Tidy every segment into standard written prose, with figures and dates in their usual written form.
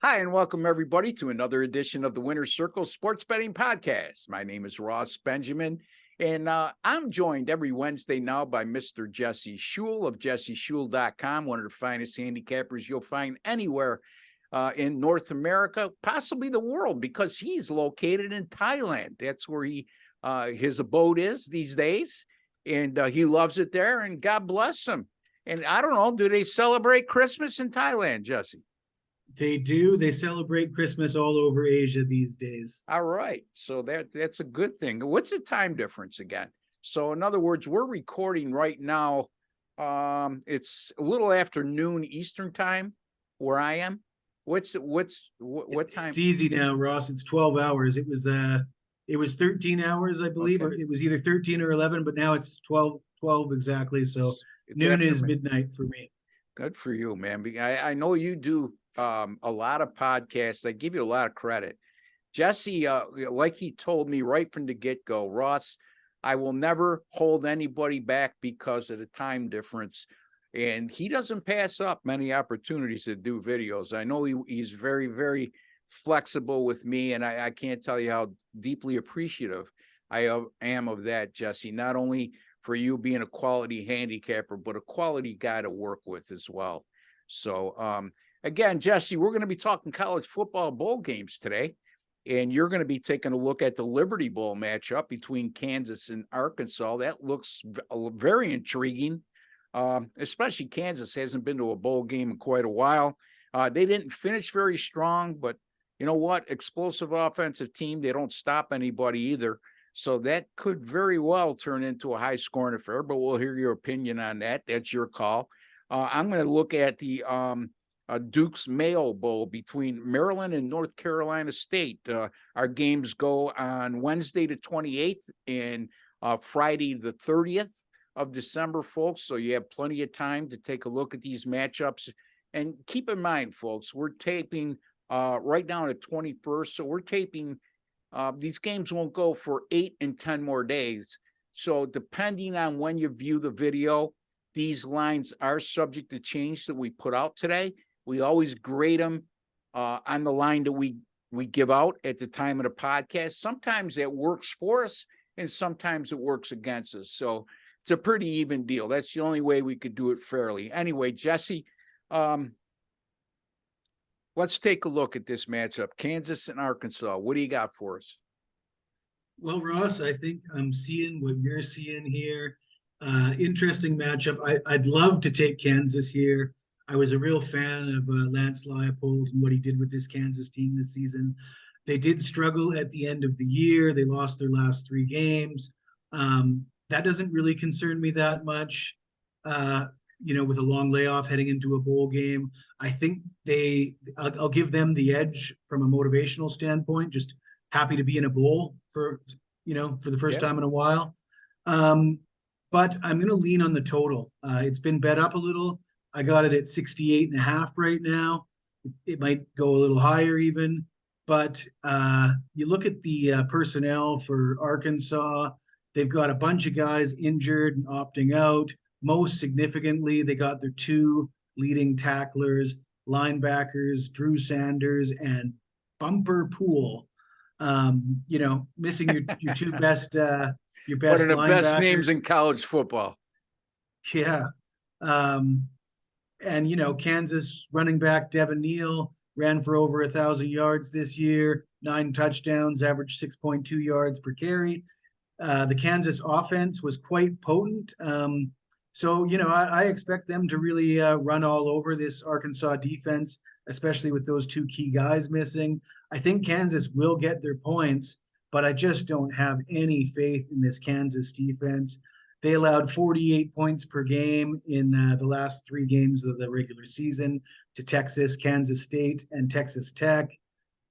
Hi, and welcome everybody to another edition of the Winner's Circle Sports Betting Podcast. My name is Ross Benjamin, and I'm joined every Wednesday now by Mr. Jesse Schul of jesseschul.com, one of the finest handicappers you'll find anywhere in North America, possibly the world, because he's located in Thailand. That's where his abode is these days, and he loves it there, and God bless him. And I don't know, do they celebrate Christmas in Thailand, Jesse? They do. They celebrate Christmas all over Asia these days. All right. So that's a good thing. What's the time difference again? So in other words, we're recording right now. It's a little after noon Eastern time where I am. What time? It's easy now, Ross. It's 12 hours. It was 13 hours, I believe, Okay. or it was either 13 or 11, but now it's 12 exactly. So It's noon after is midnight for me. Good for you, man. I know you do a lot of podcasts. I give you a lot of credit. Jesse, like he told me right from the get-go, Ross, I will never hold anybody back because of the time difference. And he doesn't pass up many opportunities to do videos. I know he's very, very flexible with me, and I can't tell you how deeply appreciative I am of that, Jesse, not only for you being a quality handicapper, but a quality guy to work with as well. So, again, Jesse, we're going to be talking college football bowl games today. And you're going to be taking a look at the Liberty Bowl matchup between Kansas and Arkansas. That looks very intriguing, especially Kansas hasn't been to a bowl game in quite a while. They didn't finish very strong, but you know what? Explosive offensive team. They don't stop anybody either. So that could very well turn into a high-scoring affair, but we'll hear your opinion on that. That's your call. I'm going to look at the Duke's Mayo Bowl between Maryland and North Carolina State. Our games go on Wednesday the 28th and Friday the 30th of December, folks. So you have plenty of time to take a look at these matchups. And keep in mind, folks, we're taping right now the 21st. So we're taping, these games won't go for 8 and 10 more days. So depending on when you view the video, these lines are subject to change that we put out today. We always grade them on the line that we give out at the time of the podcast. Sometimes it works for us, and sometimes it works against us. So it's a pretty even deal. That's the only way we could do it fairly. Anyway, Jesse, let's take a look at this matchup. Kansas and Arkansas. What do you got for us? Well, Ross, I think I'm seeing what you're seeing here. Interesting matchup. I'd love to take Kansas here. I was a real fan of Lance Leipold and what he did with this Kansas team this season. They did struggle at the end of the year. They lost their last 3 games. That doesn't really concern me that much. With a long layoff heading into a bowl game, I think I'll give them the edge from a motivational standpoint. Just happy to be in a bowl for the first time in a while. But I'm going to lean on the total. It's been bet up a little. I got it at 68.5 right now. It might go a little higher even, but you look at the personnel for Arkansas. They've got a bunch of guys injured and opting out. Most significantly, they got their 2 leading tacklers, linebackers, Drew Sanders and Bumper Pool. Missing your 2 best your best One of the linebackers. best names in college football. Yeah. And Kansas running back Devin Neal ran for over 1,000 yards this year, 9 touchdowns, averaged 6.2 yards per carry. The Kansas offense was quite potent. I expect them to really run all over this Arkansas defense, especially with those 2 key guys missing. I think Kansas will get their points, but I just don't have any faith in this Kansas defense. They allowed 48 points per game in the last 3 games of the regular season to Texas, Kansas State, and Texas Tech.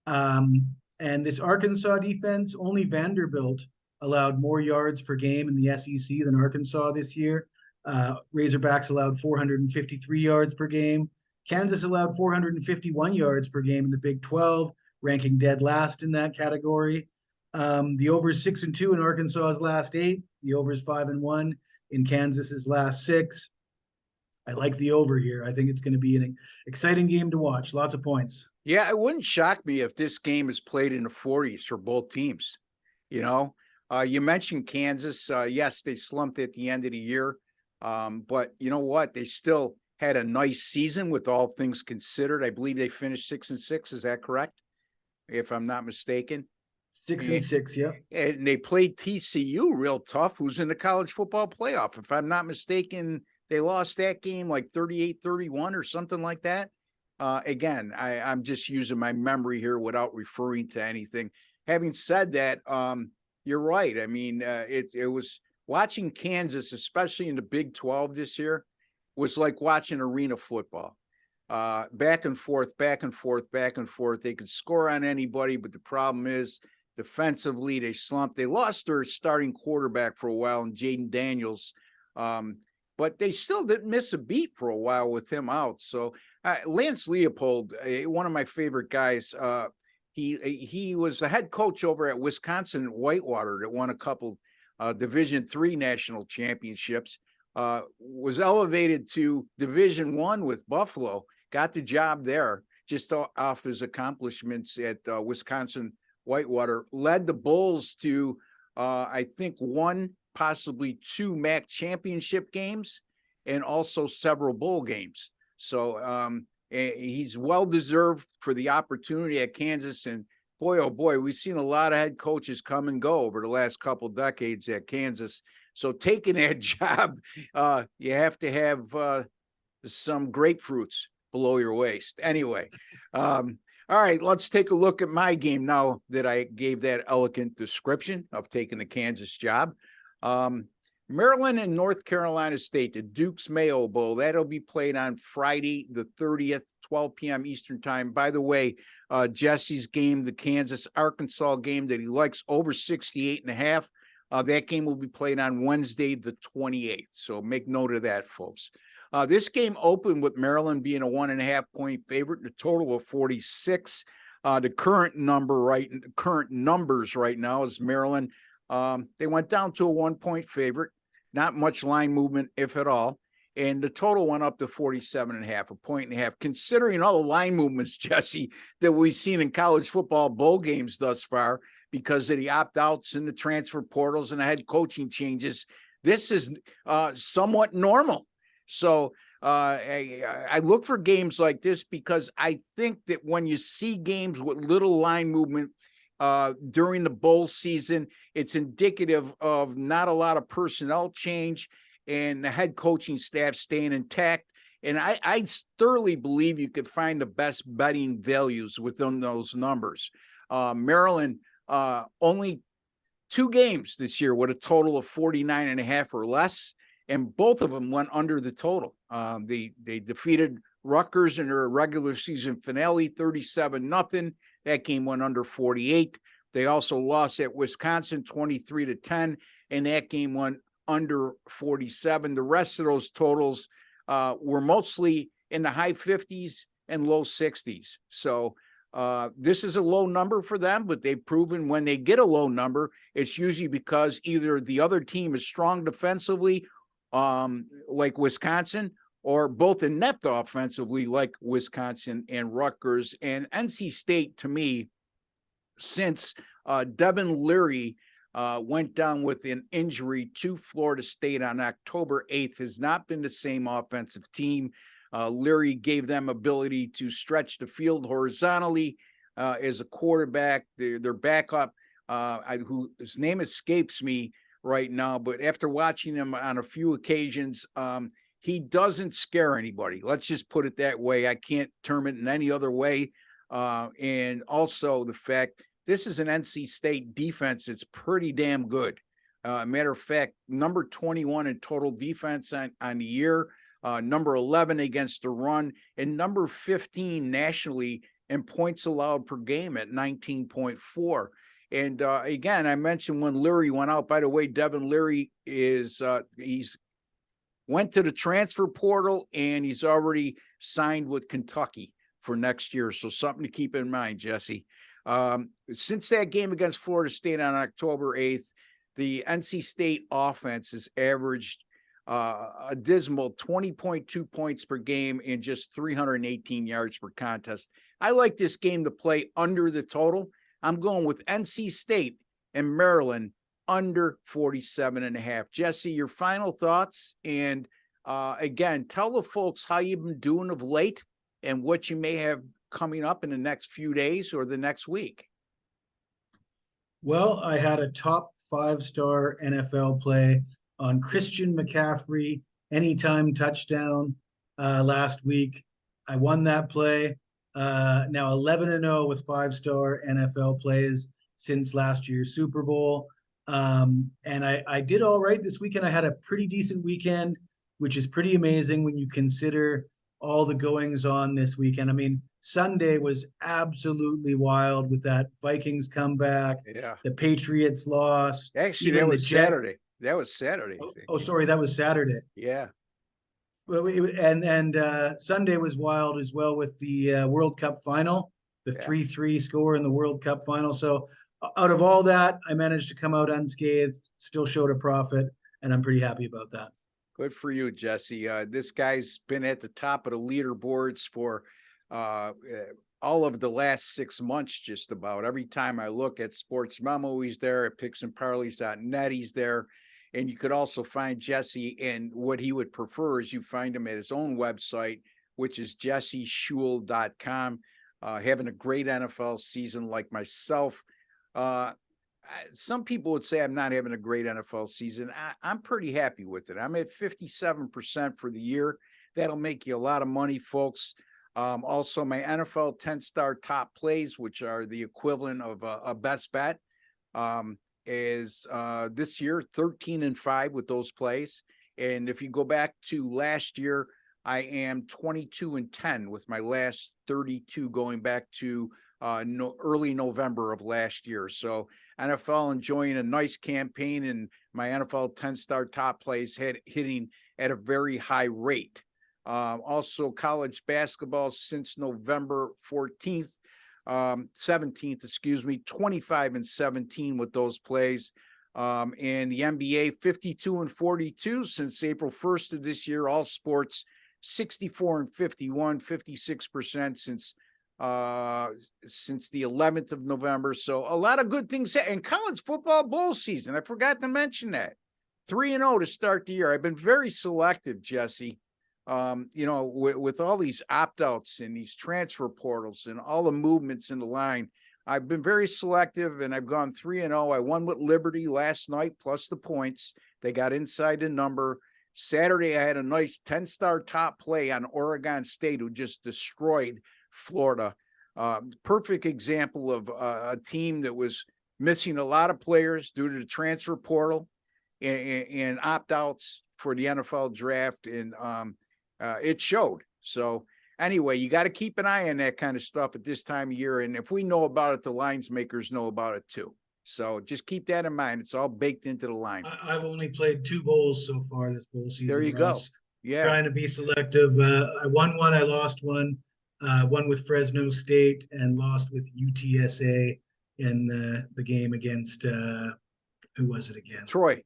And this Arkansas defense, only Vanderbilt allowed more yards per game in the SEC than Arkansas this year. Razorbacks allowed 453 yards per game. Kansas allowed 451 yards per game in the Big 12, ranking dead last in that category. The over is 6-2 in Arkansas's last 8. The over is 5-1 in Kansas's last 6. I like the over here. I think it's going to be an exciting game to watch. Lots of points. Yeah, it wouldn't shock me if this game is played in the 40s for both teams. You know, you mentioned Kansas. Yes, they slumped at the end of the year. But you know what? They still had a nice season with all things considered. I believe they finished 6-6. Is that correct? If I'm not mistaken. 6-6, yeah. And they played TCU real tough, who's in the college football playoff. If I'm not mistaken, they lost that game like 38-31 or something like that. Again, I'm just using my memory here without referring to anything. Having said that, you're right. I mean, it was watching Kansas, especially in the Big 12 this year, was like watching arena football. Back and forth, back and forth, back and forth. They could score on anybody, but the problem is defensively they slumped. They lost their starting quarterback for a while, and Jaden Daniels. But they still didn't miss a beat for a while with him out. So Lance Leopold, one of my favorite guys, he was the head coach over at Wisconsin Whitewater that won a couple Division III national championships. Was elevated to Division I with Buffalo, got the job there just off his accomplishments at Wisconsin Whitewater, led the Bulls to, I think, one, possibly two MAC championship games and also several bowl games. So he's well-deserved for the opportunity at Kansas. And boy, oh boy, we've seen a lot of head coaches come and go over the last couple decades at Kansas. So taking that job, you have to have some grapefruits below your waist. Anyway, all right, let's take a look at my game now that I gave that elegant description of taking the Kansas job. Maryland and North Carolina State, the Duke's Mayo Bowl. That'll be played on Friday, the 30th, 12 p.m. Eastern time. By the way, Jesse's game, the Kansas-Arkansas game that he likes, over 68.5. That game will be played on Wednesday, the 28th. So make note of that, folks. This game opened with Maryland being a 1.5-point favorite, a total of 46. The current numbers right now is Maryland. They went down to a 1-point favorite, not much line movement, if at all. And the total went up to 47.5, 1.5 points. Considering all the line movements, Jesse, that we've seen in college football bowl games thus far, because of the opt-outs and the transfer portals and the head coaching changes, this is somewhat normal. So I look for games like this because I think that when you see games with little line movement during the bowl season, it's indicative of not a lot of personnel change and the head coaching staff staying intact. And I thoroughly believe you could find the best betting values within those numbers. Maryland, only 2 games this year with a total of 49.5 or less, and both of them went under the total. They defeated Rutgers in their regular season finale, 37-0. That game went under 48. They also lost at Wisconsin 23-10, and that game went under 47. The rest of those totals were mostly in the high 50s and low 60s. So this is a low number for them, but they've proven when they get a low number, it's usually because either the other team is strong defensively, like Wisconsin, or both inept offensively, like Wisconsin and Rutgers. And NC State, to me, since Devin Leary went down with an injury to Florida State on October 8th, has not been the same offensive team. Leary gave them ability to stretch the field horizontally as a quarterback. Their backup, whose name escapes me right now, but after watching him on a few occasions, he doesn't scare anybody. Let's just put it that way. I can't term it in any other way. And also the fact this is an NC State defense that's pretty damn good. Matter of fact, number 21 in total defense on the year, number 11 against the run, and number 15 nationally in points allowed per game at 19.4. And again, I mentioned when Leary went out. By the way, Devin Leary he's went to the transfer portal, and he's already signed with Kentucky for next year. So something to keep in mind, Jesse. Since that game against Florida State on October 8th, the NC State offense has averaged a dismal 20.2 points per game and just 318 yards per contest. I like this game to play under the total. I'm going with NC State and Maryland under 47.5. Jesse, your final thoughts. And again, tell the folks how you've been doing of late and what you may have coming up in the next few days or the next week. Well, I had a top 5-star NFL play on Christian McCaffrey, anytime touchdown last week. I won that play. Now 11-0 with 5-star NFL plays since last year's Super Bowl. And I did all right this weekend. I had a pretty decent weekend, which is pretty amazing when you consider all the goings on this weekend. I mean, Sunday was absolutely wild with that Vikings comeback. Yeah. The Patriots loss. Actually, that was Saturday. That was Saturday. Oh, sorry, that was Saturday. Yeah. Well, and Sunday was wild as well with the World Cup final, the 3-3 score in the World Cup final. So out of all that, I managed to come out unscathed, still showed a profit, and I'm pretty happy about that. Good for you, Jesse. This guy's been at the top of the leaderboards for all of the last 6 months, just about. Every time I look at Sports Memo, he's there. At picksandparleys.net, he's there. And you could also find Jesse, and what he would prefer is you find him at his own website, which is jesseshul.com. Having a great NFL season like myself. Some people would say I'm not having a great NFL season. I'm pretty happy with it. I'm at 57% for the year. That'll make you a lot of money, folks. Also, my NFL 10-star top plays, which are the equivalent of a best bet, is this year 13-5 with those plays. And if you go back to last year, I am 22-10 with my last 32 going back to early November of last year. So NFL enjoying a nice campaign, and my NFL 10-star top plays hitting at a very high rate. Also college basketball since November 17th, 25-17 with those plays. And the NBA 52-42 since April 1st of this year. All sports 64-51, 56% since the 11th of November. So a lot of good things. And college football bowl season, I forgot to mention that. 3-0 to start the year. I've been very selective, Jesse. With all these opt-outs and these transfer portals and all the movements in the line, I've been very selective, and I've gone 3-0. I won with Liberty last night, plus the points. They got inside the number. Saturday, I had a nice 10-star top play on Oregon State, who just destroyed Florida. Perfect example of a team that was missing a lot of players due to the transfer portal and opt-outs for the NFL draft, and it showed. So anyway, you got to keep an eye on that kind of stuff at this time of year. And if we know about it, the lines makers know about it too. So just keep that in mind. It's all baked into the line. I've only played 2 bowls so far this bowl season. There you go. Yeah. Trying to be selective. I won one, I lost one. Won with Fresno State and lost with UTSA in the game against who was it again? Troy,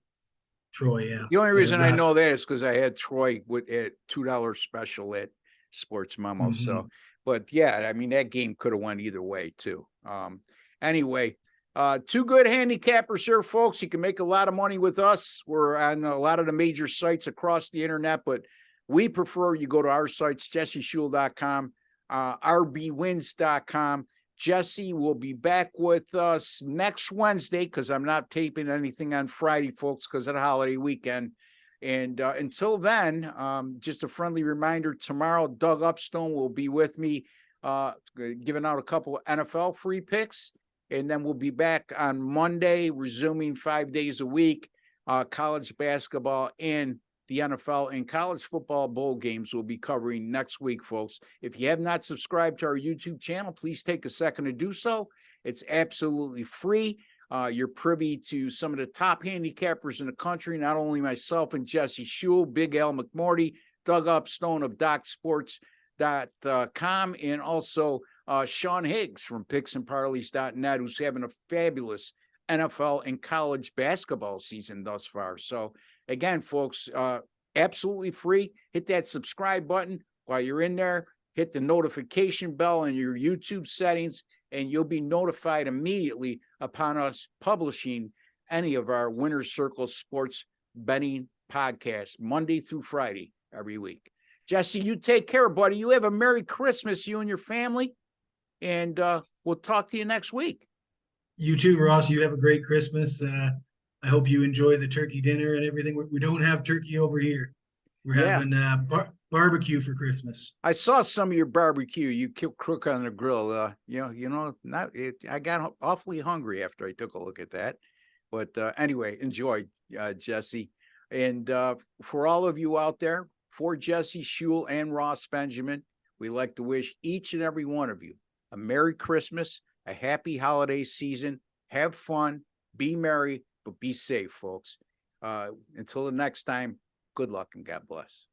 yeah. The only reason I know that is because I had Troy with a $2 special at Sports Memo. Mm-hmm. So, but yeah, I mean, that game could have went either way too. Anyway, 2 good handicappers here, folks. You can make a lot of money with us. We're on a lot of the major sites across the internet, but we prefer you go to our sites, jesseshul.com, rbwins.com. Jesse will be back with us next Wednesday, because I'm not taping anything on Friday, folks, because of the holiday weekend. And until then, just a friendly reminder, tomorrow, Doug Upstone will be with me, giving out a couple of NFL free picks. And then we'll be back on Monday, resuming 5 days a week, college basketball and the NFL and college football bowl games we'll be covering next week, folks. If you have not subscribed to our YouTube channel, please take a second to do so. It's absolutely free. You're privy to some of the top handicappers in the country, not only myself and Jesse Shul, Big Al McMorty, Doug Upstone of DocSports.com, and also Sean Higgs from picksandparleys.net, who's having a fabulous NFL and college basketball season thus far. So again, folks, absolutely free. Hit that subscribe button while you're in there. Hit the notification bell in your YouTube settings, and you'll be notified immediately upon us publishing any of our Winner's Circle sports betting podcasts, Monday through Friday every week. Jesse, you take care, buddy. You have a Merry Christmas, you and your family, and we'll talk to you next week. You too, Ross. You have a great Christmas. I hope you enjoy the turkey dinner and everything. We don't have turkey over here. We're having barbecue for Christmas. I saw some of your barbecue. You cook on the grill. I got awfully hungry after I took a look at that. But anyway, enjoy, Jesse. And for all of you out there, for Jesse Schule and Ross Benjamin, we'd like to wish each and every one of you a Merry Christmas, a happy holiday season. Have fun, be merry, but be safe, folks. Until the next time, good luck and God bless.